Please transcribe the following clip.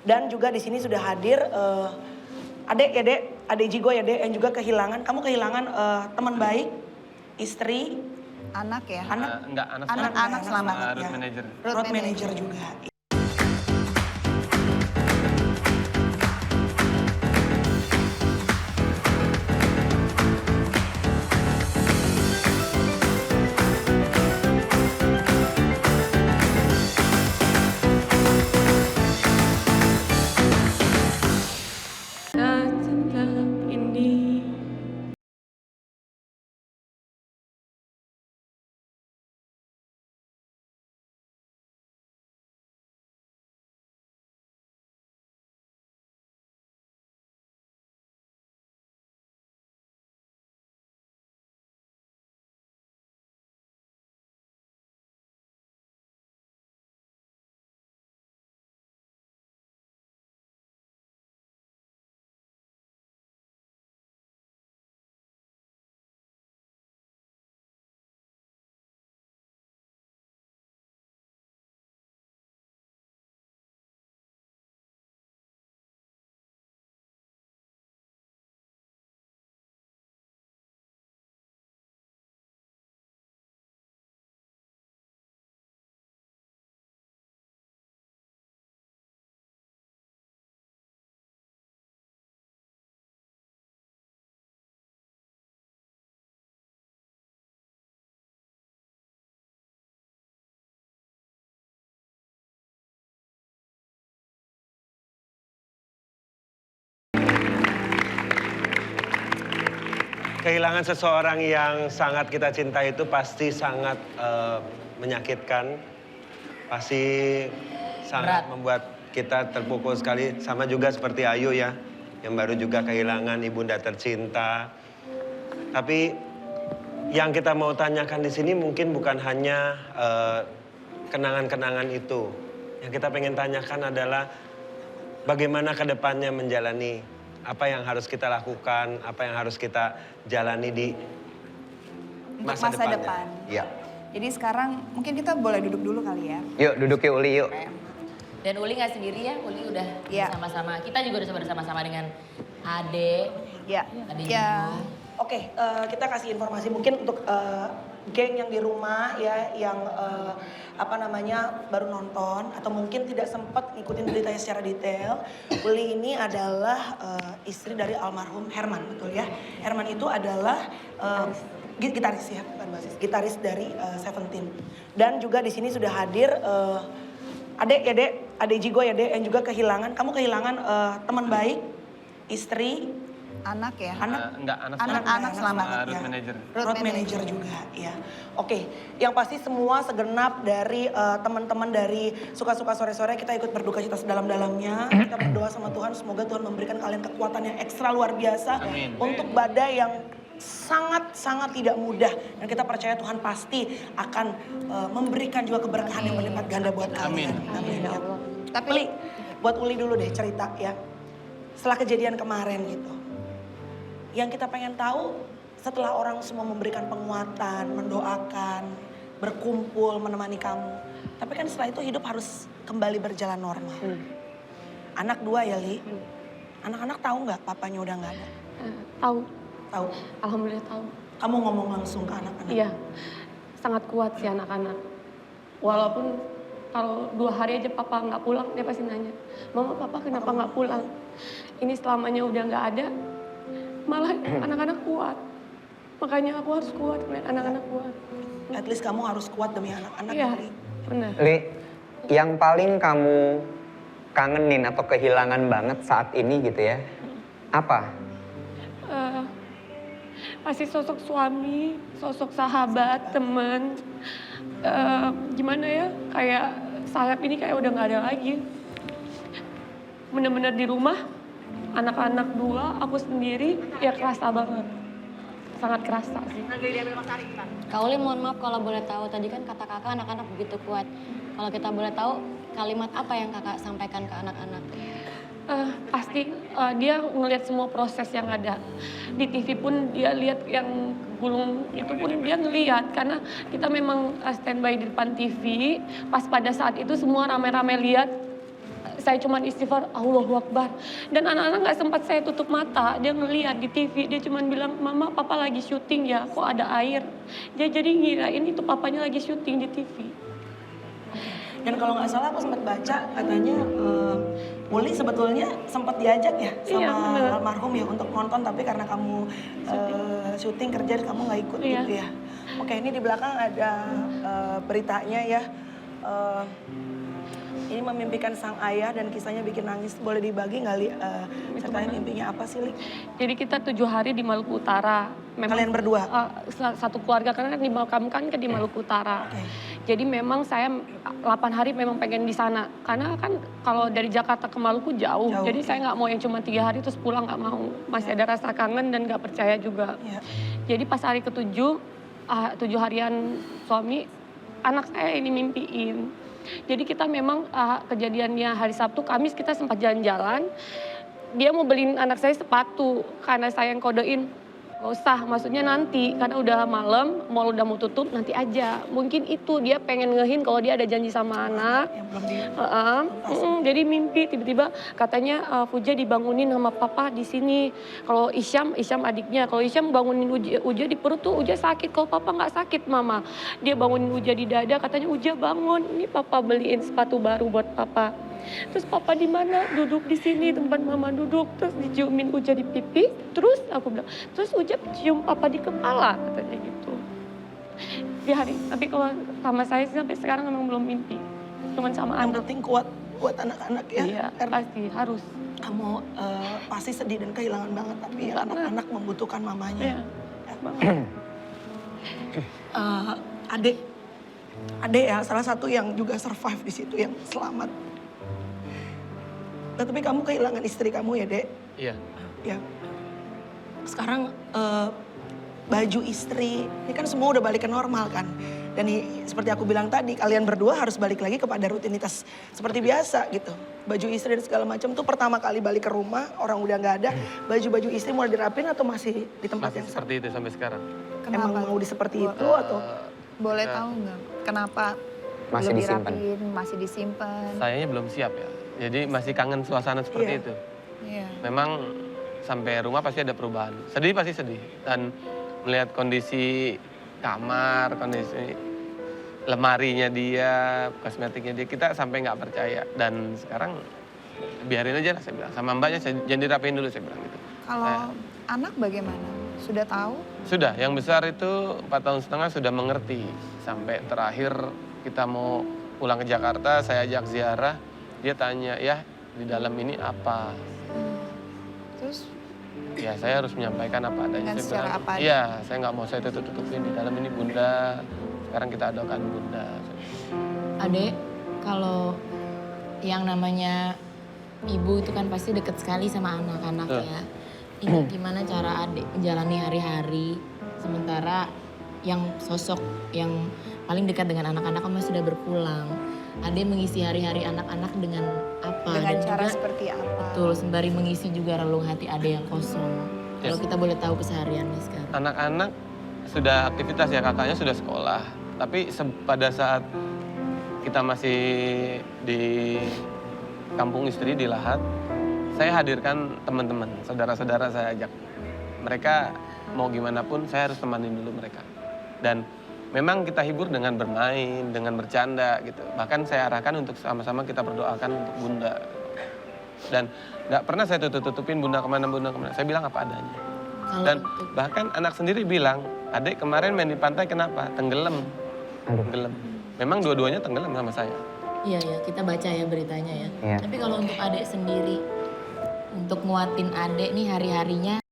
Dan juga di sini sudah hadir adek ya dek, adek Jigo ya dek, yang juga kehilangan. Kamu kehilangan teman baik, istri, anak ya? Enggak, Anak selamat. Road manager. Road manager juga. Kehilangan seseorang yang sangat kita cintai itu pasti sangat menyakitkan. Pasti sangat membuat kita terpukul sekali. Sama juga seperti Ayu ya, yang baru juga kehilangan ibunda tercinta. Tapi yang kita mau tanyakan di sini mungkin bukan hanya kenangan-kenangan itu. Yang kita pengen tanyakan adalah bagaimana ke depannya menjalani apa yang harus kita lakukan, apa yang harus kita jalani di masa depan. Iya. Jadi sekarang mungkin kita boleh duduk dulu kali ya. Yuk duduk yuk Uli yuk. Dan Uli nggak sendiri ya, Uli udah bersama-sama. Kita juga udah bersama-sama dengan Ade. Iya. Ade Oke, kita kasih informasi mungkin untuk geng yang di rumah ya, yang baru nonton atau mungkin tidak sempat ngikutin beritanya secara detail. Uli ini adalah istri dari almarhum Herman, betul ya? Herman itu adalah gitaris ya, bukan basis, gitaris dari Seventeen. Dan juga di sini sudah hadir adek ya dek, adek Jigo ya dek, yang juga kehilangan. Kamu kehilangan teman baik, istri, anak ya? Anak selamat. Road manager. Road manager juga, ya. Oke, yang pasti semua segenap dari teman-teman dari Suka-Suka Sore-Sore kita ikut berduka cita sedalam-dalamnya. Kita berdoa sama Tuhan, semoga Tuhan memberikan kalian kekuatan yang ekstra luar biasa. Amin. Untuk badai yang sangat-sangat tidak mudah. Dan kita percaya Tuhan pasti akan memberikan juga keberkahan yang berlipat ganda buat kalian. Amin. Ya. Tapi Uli, buat Uli dulu deh cerita ya. Setelah kejadian kemarin gitu. Yang kita pengen tahu setelah orang semua memberikan penguatan, mendoakan, berkumpul, menemani kamu. Tapi kan setelah itu hidup harus kembali berjalan normal. Anak 2 ya Li? Anak-anak tahu nggak papanya udah nggak ada? Tahu. Tahu? Alhamdulillah tahu. Kamu ngomong langsung ke anak-anak? Iya, sangat kuat sih anak-anak. Walaupun kalau 2 hari aja papa nggak pulang, dia pasti nanya, Mama papa kenapa nggak pulang? Ini selamanya udah nggak ada. Malah anak-anak kuat. Makanya aku harus kuat, melihat anak-anak kuat. At least kamu harus kuat demi anak-anak. Iya, benar. Li, yang paling kamu kangenin atau kehilangan banget saat ini gitu ya, apa? Pasti sosok suami, sosok sahabat, teman. Gimana ya, kayak sayap ini kayak udah nggak ada lagi. Bener-bener di rumah, anak-anak 2, aku sendiri, ya kerasa banget. Sangat kerasa sih. Kak Uli mohon maaf kalau boleh tahu, tadi kan kata kakak anak-anak begitu kuat. Kalau kita boleh tahu, kalimat apa yang kakak sampaikan ke anak-anak? Pasti dia ngelihat semua proses yang ada. Di TV pun dia lihat yang gulung itu pun dia ngelihat. Karena kita memang standby di depan TV. Pas pada saat itu semua rame-rame lihat Saya cuma istighfar, Allahu Akbar. Dan anak-anak nggak sempat saya tutup mata. Dia ngeliat di TV, dia cuma bilang, Mama, Papa lagi syuting ya, kok ada air. Dia jadi ngirain itu papanya lagi syuting di TV. Dan kalau nggak salah aku sempat baca katanya Uli sebetulnya sempat diajak ya Iya, sama bener. almarhum ya untuk nonton, tapi karena kamu syuting kerja kamu nggak ikut Iya. gitu ya. Oke, ini di belakang ada beritanya ya. Ini memimpikan sang ayah dan kisahnya bikin nangis. Boleh dibagi nggak Li? Ceritanya mimpinya apa sih Li? Jadi kita 7 hari di Maluku Utara. Kalian berdua? Satu keluarga, karena kan dimakamkan di Maluku Utara. Oke. Jadi memang saya 8 hari memang pengen di sana. Karena kan kalau dari Jakarta ke Maluku jauh. Jauh. Jadi saya nggak mau yang cuma 3 hari terus pulang, nggak mau. Masih ada rasa kangen dan nggak percaya juga. Ya. Jadi pas hari ke-7, 7 harian suami, anak saya ini mimpiin. Jadi kita memang kejadiannya hari Sabtu, Kamis kita sempat jalan-jalan. Dia mau beliin anak saya sepatu karena saya yang kodein. Gak usah, maksudnya nanti karena udah malam, mall udah mau tutup, nanti aja. Mungkin itu dia pengen ngehin kalau dia ada janji sama anak. Yang belum di... Jadi mimpi tiba-tiba katanya Fuja dibangunin sama papa di sini. Kalau Isyam adiknya, kalau Isyam bangunin Uja di perut tuh Uja sakit. Kalau papa nggak sakit mama, dia bangunin Uja di dada. Katanya Uja bangun, ini papa beliin sepatu baru buat papa. Terus papa di mana? Duduk di sini tempat mama duduk. Terus diciumin Uja di pipi. Terus aku bilang, terus Uja cium papa di kepala katanya gitu. Di hari, tapi kalau sama saya sih sampai sekarang memang belum mimpi. Cuman sama Yang anak. penting kuat buat anak-anak ya. Iya, Karena pasti harus. kamu pasti sedih dan kehilangan banget, tapi ya Banget. anak-anak membutuhkan mamanya. Iya, Ya. banget. Adek ya salah satu yang juga survive di situ, yang selamat. Nah, tapi kamu kehilangan istri kamu ya, Dek? Iya. Ya. Sekarang baju istri, ini kan semua udah balik ke normal kan. Dan seperti aku bilang tadi, kalian berdua harus balik lagi kepada rutinitas seperti biasa gitu. Baju istri dan segala macam tuh pertama kali balik ke rumah, orang udah nggak ada. Baju-baju istri mulai dirapin atau masih di tempat Masih yang sama? seperti itu sampai sekarang. Emang mau di seperti itu atau? Boleh Ya. tahu nggak kenapa Masih belum disimpan. dirapiin, masih disimpan? Sayanya belum siap ya. Jadi masih kangen suasana seperti Iya. itu. Iya. Memang sampai rumah pasti ada perubahan. Sedih pasti sedih. Dan melihat kondisi kamar, kondisi lemarinya dia, kosmetiknya dia, kita sampai nggak percaya. Dan sekarang biarin aja lah saya bilang. Sama mbaknya, jangan dirapiin dulu saya bilang gitu. Kalau anak bagaimana? Sudah tahu? Sudah, yang besar itu 4 tahun setengah sudah mengerti. Sampai terakhir kita mau pulang ke Jakarta, saya ajak ziarah. Dia tanya, ya di dalam ini apa? Terus Ya saya harus menyampaikan apa adanya. Dengan Saya secara bilang, apa adanya? iya, saya nggak mau saya tutup-tutupin. Di dalam ini bunda, sekarang kita adokan bunda. Adek, kalau yang namanya ibu itu kan pasti deket sekali sama anak-anak Betul. ya. Ini gimana cara adek menjalani hari-hari sementara yang sosok yang paling dekat dengan anak-anak kan sudah berpulang. Adek mengisi hari-hari anak-anak dengan apa? dengan Dan cara juga, seperti apa? betul, sembari mengisi juga relung hati adek yang kosong. Kalau Yes. kita boleh tahu kesehariannya sekarang. Anak-anak sudah aktivitas ya, kakaknya sudah sekolah. Tapi pada saat kita masih di kampung istri di Lahat, saya hadirkan teman-teman, saudara-saudara saya ajak. Mereka mau gimana pun saya harus temanin dulu mereka. Dan memang kita hibur dengan bermain, dengan bercanda gitu. Bahkan saya arahkan untuk sama-sama kita berdoakan untuk bunda. Dan nggak pernah saya tutup-tutupin bunda kemana. Saya bilang apa adanya. Kalau Dan untuk bahkan anak sendiri bilang, adek kemarin main di pantai kenapa? Tenggelam. Tenggelam. Memang dua-duanya tenggelam sama saya. iya ya, kita baca ya beritanya ya. Iya. Tapi kalau untuk adek sendiri, untuk nguatin adek nih hari-harinya